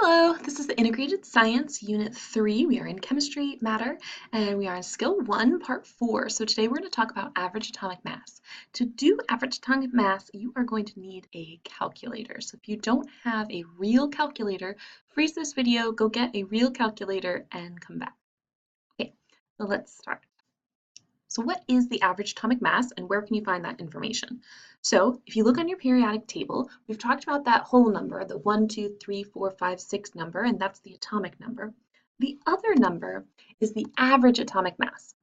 Hello, this is the Integrated Science Unit 3. We are in Chemistry Matter and we are on Skill 1, Part 4. So today we're going to talk about average atomic mass. To do average atomic mass, you are going to need a calculator. So if you don't have a real calculator, freeze this video, go get a real calculator and come back. Okay, so let's start. So what is the average atomic mass and where can you find that information? So if you look on your periodic table, we've talked about that whole number, the 1, 2, 3, 4, 5, 6 number, and that's the atomic number. The other number is the average atomic mass.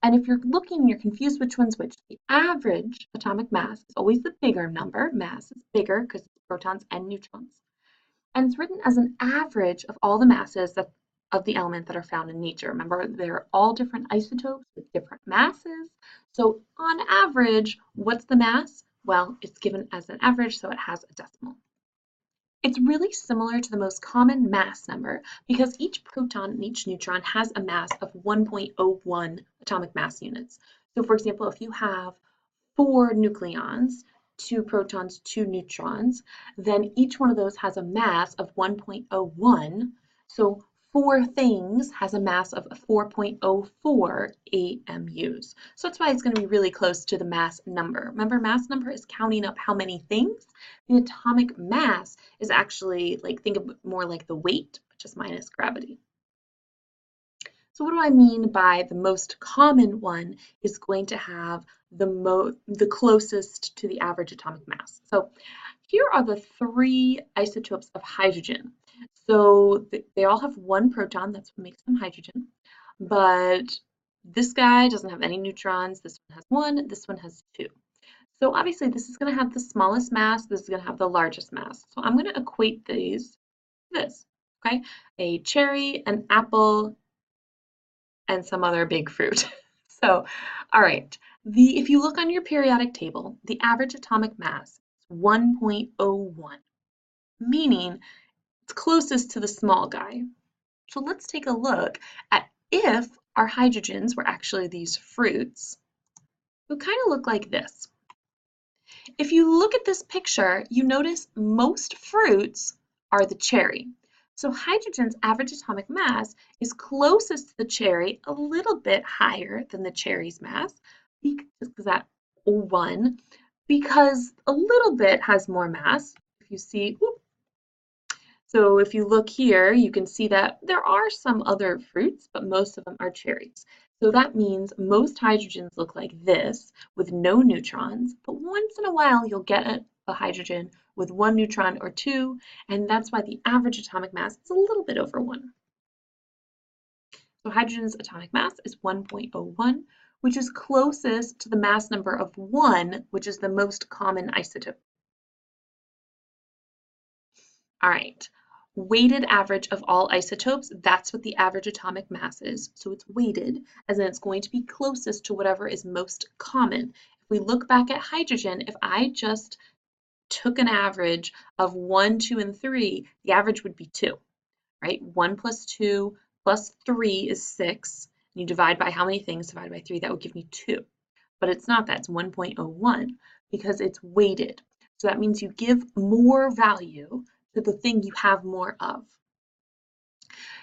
And if you're looking, you're confused which one's which. The average atomic mass is always the bigger number. Mass is bigger because it's protons and neutrons. And it's written as an average of all the masses of the element that are found in nature. Remember, they're all different isotopes with different masses. So on average, what's the mass? Well, it's given as an average, so it has a decimal. It's really similar to the most common mass number because each proton and each neutron has a mass of 1.01 atomic mass units. So for example, if you have 4 nucleons, 2 protons, 2 neutrons, then each one of those has a mass of 1.01. So 4 things has a mass of 4.04 AMUs. So that's why it's going to be really close to the mass number. Remember, mass number is counting up how many things. The atomic mass is actually think of it more like the weight, just minus gravity. So what do I mean by the most common one is going to have the closest to the average atomic mass? So here are the 3 isotopes of hydrogen. So they all have 1 proton, that's what makes them hydrogen. But this guy doesn't have any neutrons, this one has 1, this one has 2. So obviously this is going to have the smallest mass, this is going to have the largest mass. So I'm going to equate these to this, okay? A cherry, an apple, and some other big fruit. So, all right, if you look on your periodic table, the average atomic mass is 1.01, meaning it's closest to the small guy. So let's take a look at if our hydrogens were actually these fruits. It would kind of look like this. If you look at this picture, you notice most fruits are the cherry. So hydrogen's average atomic mass is closest to the cherry, a little bit higher than the cherry's mass, because that 1, because a little bit has more mass. If you see, so if you look here, you can see that there are some other fruits, but most of them are cherries. So that means most hydrogens look like this with no neutrons, but once in a while you'll get a hydrogen with 1 neutron or 2, and that's why the average atomic mass is a little bit over 1. So hydrogen's atomic mass is 1.01, which is closest to the mass number of 1, which is the most common isotope. All right, weighted average of all isotopes, that's what the average atomic mass is. So it's weighted, as in it's going to be closest to whatever is most common. If we look back at hydrogen, if I just took an average of 1, 2, and 3, the average would be 2, right? 1 plus 2 plus 3 is 6. You divide by how many things? Divide by 3, that would give me 2. But it's not that, it's 1.01 because it's weighted. So that means you give more value to the thing you have more of.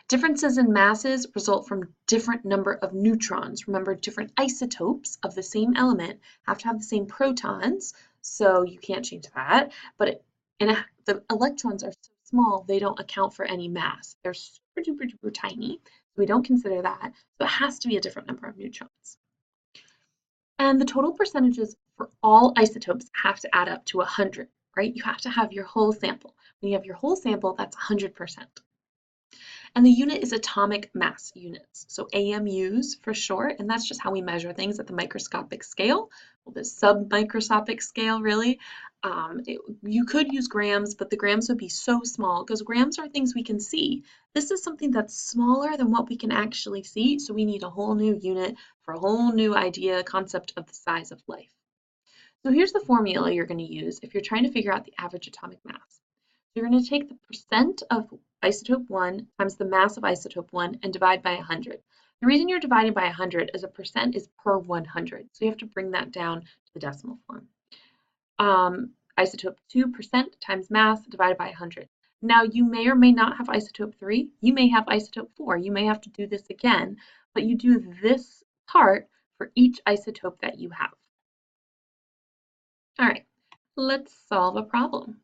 Differences in masses result from different number of neutrons. Remember, different isotopes of the same element have to have the same protons, so you can't change that. But the electrons are so small, they don't account for any mass. They're super duper duper tiny, so we don't consider that. So it has to be a different number of neutrons. And the total percentages for all isotopes have to add up to 100, right? You have to have your whole sample. When you have your whole sample, that's 100%. And the unit is atomic mass units, so AMUs for short, and that's just how we measure things at the microscopic scale, well, the submicroscopic scale, really. You could use grams, but the grams would be so small because grams are things we can see. This is something that's smaller than what we can actually see, so we need a whole new unit for a whole new idea, concept of the size of life. So here's the formula you're going to use if you're trying to figure out the average atomic mass. You're going to take the percent of isotope 1 times the mass of isotope 1 and divide by 100. The reason you're dividing by 100 is a percent is per 100, so you have to bring that down to the decimal form. Isotope 2% times mass divided by 100. Now, you may or may not have isotope 3. You may have isotope 4. You may have to do this again, but you do this part for each isotope that you have. All right, let's solve a problem.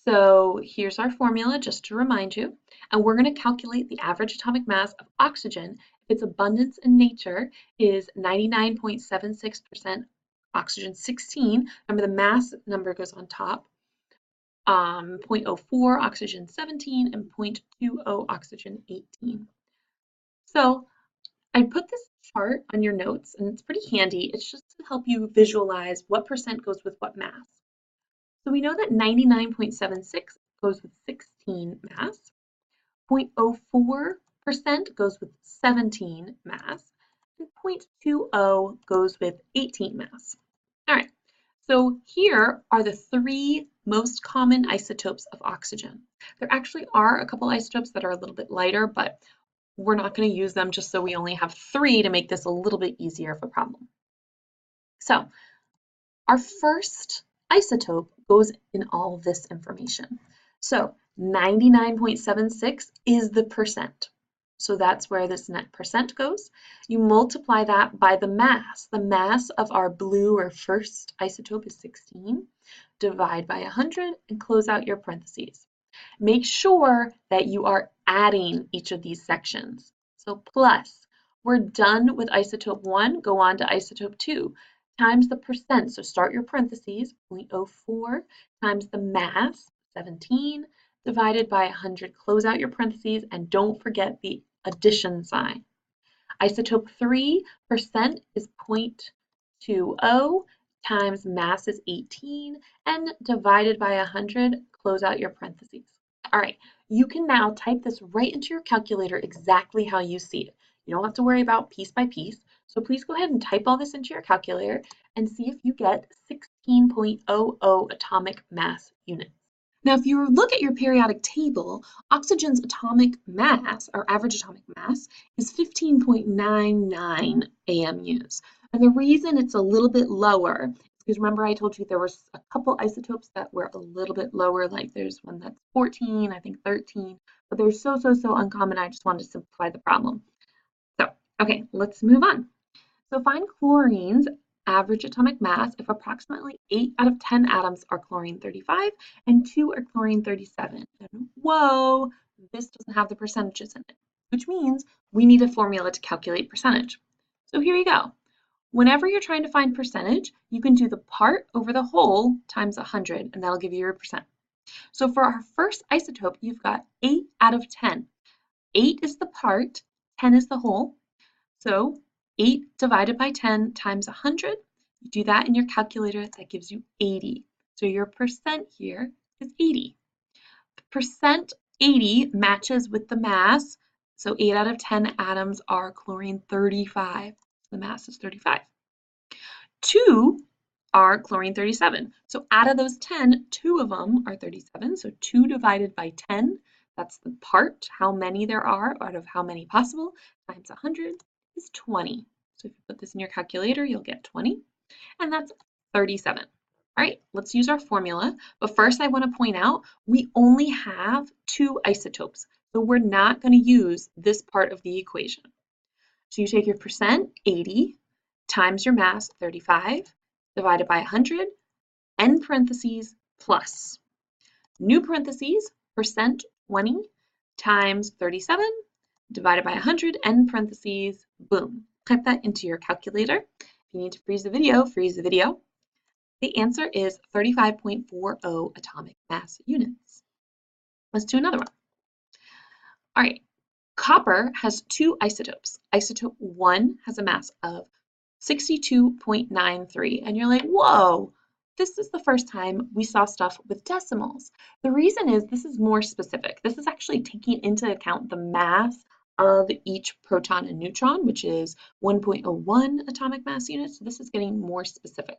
So here's our formula, just to remind you, and we're going to calculate the average atomic mass of oxygen if its abundance in nature is 99.76% oxygen 16. Remember, the mass number goes on top. 0.04 oxygen 17 and 0.20 oxygen 18. So I put this chart on your notes, and it's pretty handy. It's just to help you visualize what percent goes with what mass. So we know that 99.76 goes with 16 mass, 0.04% goes with 17 mass, and 0.20 goes with 18 mass. All right, so here are the 3 most common isotopes of oxygen. There actually are a couple isotopes that are a little bit lighter, but we're not going to use them just so we only have 3 to make this a little bit easier of a problem. So our first isotope goes in all of this information. So 99.76 is the percent. So that's where this net percent goes. You multiply that by the mass. The mass of our blue or first isotope is 16. Divide by 100 and close out your parentheses. Make sure that you are adding each of these sections. So plus, we're done with isotope 1, go on to isotope 2, times the percent. So start your parentheses, 0.04 times the mass, 17, divided by 100. Close out your parentheses and don't forget the addition sign. Isotope 3% is 0.20 times mass is 18 and divided by 100, close out your parentheses. All right, you can now type this right into your calculator exactly how you see it. You don't have to worry about piece by piece. So please go ahead and type all this into your calculator and see if you get 16.00 atomic mass units. Now, if you look at your periodic table, oxygen's atomic mass, or average atomic mass, is 15.99 AMUs. And the reason it's a little bit lower is because remember I told you there were a couple isotopes that were a little bit lower, like there's one that's 14, I think 13, but they're so uncommon, I just wanted to simplify the problem. So, okay, let's move on. So find chlorine's average atomic mass if approximately 8 out of 10 atoms are chlorine 35 and 2 are chlorine 37. And whoa, this doesn't have the percentages in it, which means we need a formula to calculate percentage. So here you go. Whenever you're trying to find percentage, you can do the part over the whole times 100, and that'll give you your percent. So for our first isotope, you've got 8 out of 10. 8 is the part, 10 is the whole. So 8 divided by 10 times 100, you do that in your calculator, that gives you 80. So your percent here is 80. Percent 80 matches with the mass, so 8 out of 10 atoms are chlorine 35. The mass is 35. 2 are chlorine 37. So out of those 10, 2 of them are 37. So 2 divided by 10, that's the part, how many there are out of how many possible, times 100 is 20. So if you put this in your calculator, you'll get 20, and that's 37. All right, let's use our formula. But first I want to point out, we only have 2 isotopes. So we're not going to use this part of the equation. So you take your percent, 80, times your mass, 35, divided by 100, end parentheses, plus. New parentheses, percent, 20, times 37, divided by 100, end parentheses, boom. Type that into your calculator. If you need to freeze the video, freeze the video. The answer is 35.40 atomic mass units. Let's do another one. All right, copper has 2 isotopes. Isotope 1 has a mass of 62.93, and you're like, whoa, this is the first time we saw stuff with decimals. The reason is this is more specific. This is actually taking into account the mass of each proton and neutron, which is 1.01 atomic mass units. So this is getting more specific.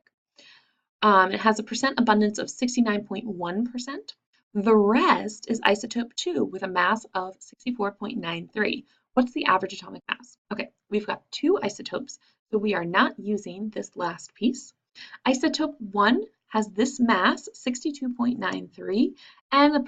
It has a percent abundance of 69.1%. The rest is isotope 2 with a mass of 64.93. What's the average atomic mass? Okay, we've got 2 isotopes, so we are not using this last piece. Isotope 1 has this mass, 62.93, and the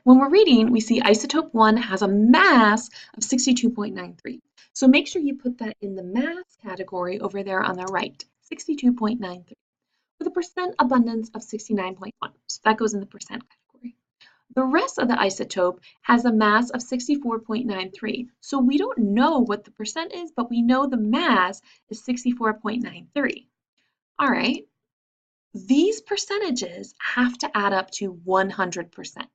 When we're reading, we see isotope 1 has a mass of 62.93. So make sure you put that in the mass category over there on the right, 62.93, with a percent abundance of 69.1. So that goes in the percent category. The rest of the isotope has a mass of 64.93. So we don't know what the percent is, but we know the mass is 64.93. All right, these percentages have to add up to 100%.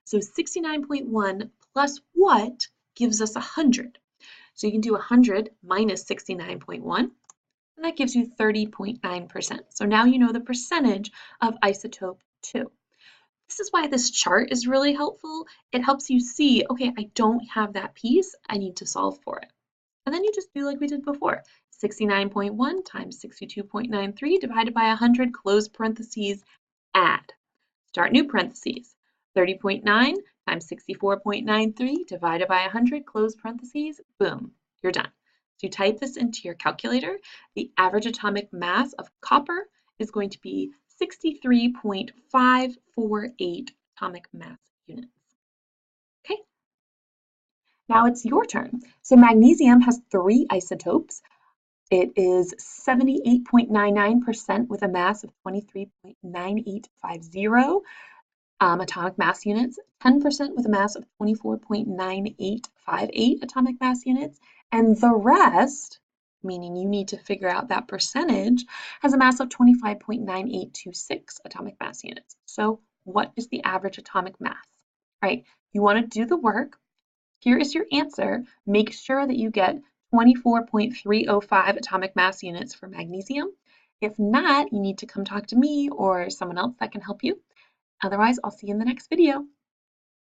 So 69.1 plus what gives us 100? So you can do 100 minus 69.1, and that gives you 30.9%. So now you know the percentage of isotope 2. This is why this chart is really helpful. It helps you see, okay, I don't have that piece, I need to solve for it. And then you just do like we did before. 69.1 times 62.93 divided by 100, close parentheses, add. Start new parentheses. 30.9 times 64.93 divided by 100, close parentheses, boom, you're done. So you type this into your calculator. The average atomic mass of copper is going to be 63.548 atomic mass units. Okay, now it's your turn. So magnesium has 3 isotopes. It is 78.99% with a mass of 23.9850 atomic mass units, 10% with a mass of 24.9858 atomic mass units, and the rest, meaning you need to figure out that percentage, has a mass of 25.9826 atomic mass units. So what is the average atomic mass? All right, you want to do the work. Here is your answer. Make sure that you get 24.305 atomic mass units for magnesium. If not, you need to come talk to me or someone else that can help you. Otherwise, I'll see you in the next video.